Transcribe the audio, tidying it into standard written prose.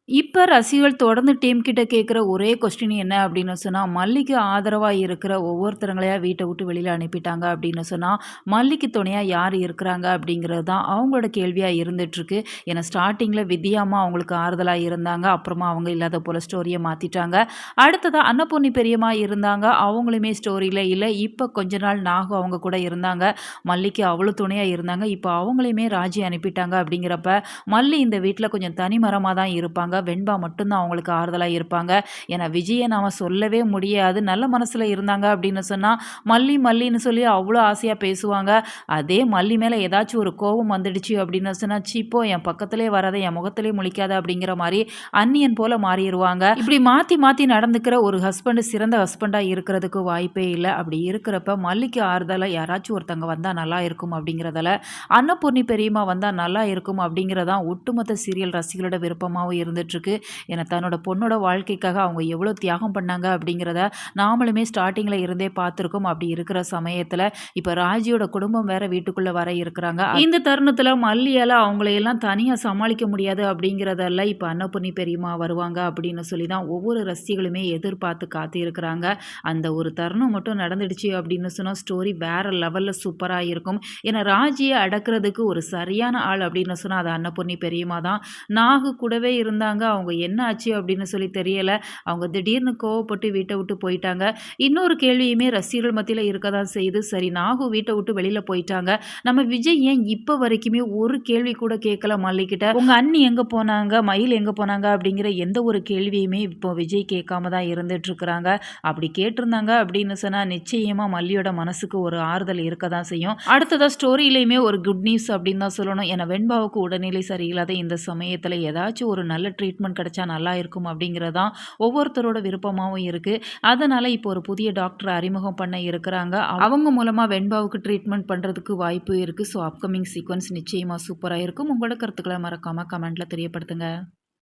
இப்ப ரசிகர்கள் தொடர்ந்து டீம் கிட்ட கேட்கிற ஒரே கொஸ்டின் என்ன அப்படின்னு சொன்னா, மல்லிக்கு ஆதரவா இருக்கிற ஒவ்வொருத்தருங்களையா வீட்ட விட்டு வெளியில அனுப்பிட்டாங்க அப்படின்னு சொன்னா, மல்லிக்கு துணையா யார் இருக்கிறாங்க அப்படிங்கிறது தான் அவங்களோட கேள்வியா இருந்துட்டுருக்கு. ஏன்னா ஸ்டார்ட்டிங்ல வித்யா அம்மா அவங்களுக்கு ஆறுதலா இருந்தாங்க. அப்புறமா அவங்க இல்லாத போல ஸ்டோரிய மாத்திட்டாங்க. அடுத்ததா அன்னபூர்ணி பெரியம்மா இருந்தாங்க. அவங்களுமே ஸ்டோரியில இல்ல. இப்ப கொஞ்ச நாள் நாகு அவங்க கூட இருந்தாங்க. மல்லிக்கு அவ்வளோ துணையா இருந்தாங்க. இப்ப அவங்களையுமே ராஜி அனுப்பிட்டாங்க அப்படிங்கிறப்ப, மல்லி இந்த வீட்ல கொஞ்சம் தனிமரமா தான் இருப்பாங்க. வெண்பா மட்டும் தான் அவங்களுக்கு ஆறுதலா இருப்பாங்க. ஏன்னா விஜய நாம சொல்லவே முடியாது. நல்ல மனசுல இருந்தாங்க அப்படின்னு சொன்னா, மல்லின்னு சொல்லி அவ்ளோ ஆசையா பேசுவாங்க. அதே மல்லி மேல ஏதாச்சும் ஒரு கோவம் வந்துடுச்சு அப்படின்னு சொன்னா, "ச்சீ போ என் பக்கத்திலே வராத, என் முகத்திலே முழிக்காத" அப்படிங்கிற மாரி அந்நியன் போல மாறிருவாங்க. இப்படி மாத்தி மாத்தி நடந்துக்கிற ஒரு ஹஸ்பண்ட் சிறந்த ஹஸ்பண்டா இருக்கிறதுக்கு வாய்ப்பே இல்ல. அப்படி இருக்கிறப்ப மல்லிக்கு ஆறுதலா யாராச்சும் ஒருத்தங்க வந்தா நல்லா இருக்கும் அப்படிங்கிறதால, அன்னபூர்ணி பெரியம்மா வந்தா நல்லா இருக்கும் அப்படிங்கிறதான் ஒட்டுமொத்த சீரியல் ரசிகர்களோட விருப்பமாவும் இருந்துட்டுருக்கு. ஏன்னா தன்னோட பொண்ணோட வாழ்க்கைக்காக அவங்க எவ்வளோ தியாகம் பண்ணாங்க அப்படிங்கிறத நாமளுமே ஸ்டார்ட்டிங்ல இருந்தே பார்த்துருக்கோம். அப்படி இருக்கிற சமயத்துல இப்ப ராஜியோட குடும்பம் வேற வீட்டுக்குள்ள வர இருக்கிறாங்க. இந்த தருணத்துல மல்லியால அவங்களையெல்லாம் தனியா சமாளிக்க முடியாது அப்படிங்கிறதால இப்ப அன்னபூர்ணி பெரியம்மா வருவாங்க அப்படின்னு சொல்லி தான் ஒவ்வொரு ரசிகர்களுமே எதிர்பார்த்து காத்து இருக்கிறாங்க. அந்த ஒரு தருணம் மட்டும் நடந்துடுச்சு அப்படின்னு சொன்னா ஸ்டோரி வேற லெவல்ல சூப்பரா இருக்கும். ஏன்னா ராஜிய அடக்குறதுக்கு ஒரு சரியான ஆள் அப்படின்னு சொன்னா அது அன்னபூர்ணி பெரியம்மா தான். நாகு கூடவே இருந்தாங்க. அவங்க என்ன ஆச்சு அப்படின்னு சொல்லி தெரியல. அவங்க திடீர்னு கோவப்பட்டு வீட்ட விட்டு போயிட்டாங்க. இன்னொரு கேள்வியுமே ரசிகர்கள் மத்தியில இருக்க தான் செய்யுது. சரி நாகு வீட்ட விட்டு வெளியில போயிட்டாங்க. நம்ம விஜய் ஏன் இப்ப வரைக்குமே ஒரு கேள்வி கூட கேட்கல மல்லிகிட்ட. உங்க அண்ணி எங்க போனாங்க? மயில் எங்க போனாங்க? அப்படிங்கிற எந்த ஒரு கேள்வியுமே இப்போ விஜய் கேட்காம தான் இருந்துட்டு இருக்கிறாங்க. அப்படி கேட்டிருந்தாங்க அப்படின்னு சொன்னா நிச்சயமா மல்லியோட மனசுக்கு ஒரு ஆறுதல் இருக்க தான் செய்யும். அடுத்ததா ஸ்டோரியிலயுமே ஒரு குட் நியூஸ் அப்படின்னு தான் சொல்லணும். ஏன்னா வெண்பாவுக்கு உடல்நிலை சரியில்லாத இந்த சமயத்துல ஏதாச்சும் ஒரு நல்ல ட்ரீட்மெண்ட் கிடைச்சா நல்லா இருக்கும் அப்படிங்கிறது தான் ஒவ்வொருத்தரோட விருப்பமாவும் இருக்கு. அதனால இப்போ ஒரு புதிய டாக்டர் அறிமுகம் பண்ண இருக்கிறாங்க. அவங்க மூலமா வெண்பாவுக்கு ட்ரீட்மெண்ட் பண்றதுக்கு வாய்ப்பு இருக்கு. ஸோ அப்கமிங் சீக்வென்ஸ் நிச்சயமா சூப்பரா இருக்கும். உங்களோட கருத்துக்களை மறக்காம கமெண்ட்ல தெரியப்படுத்துங்க.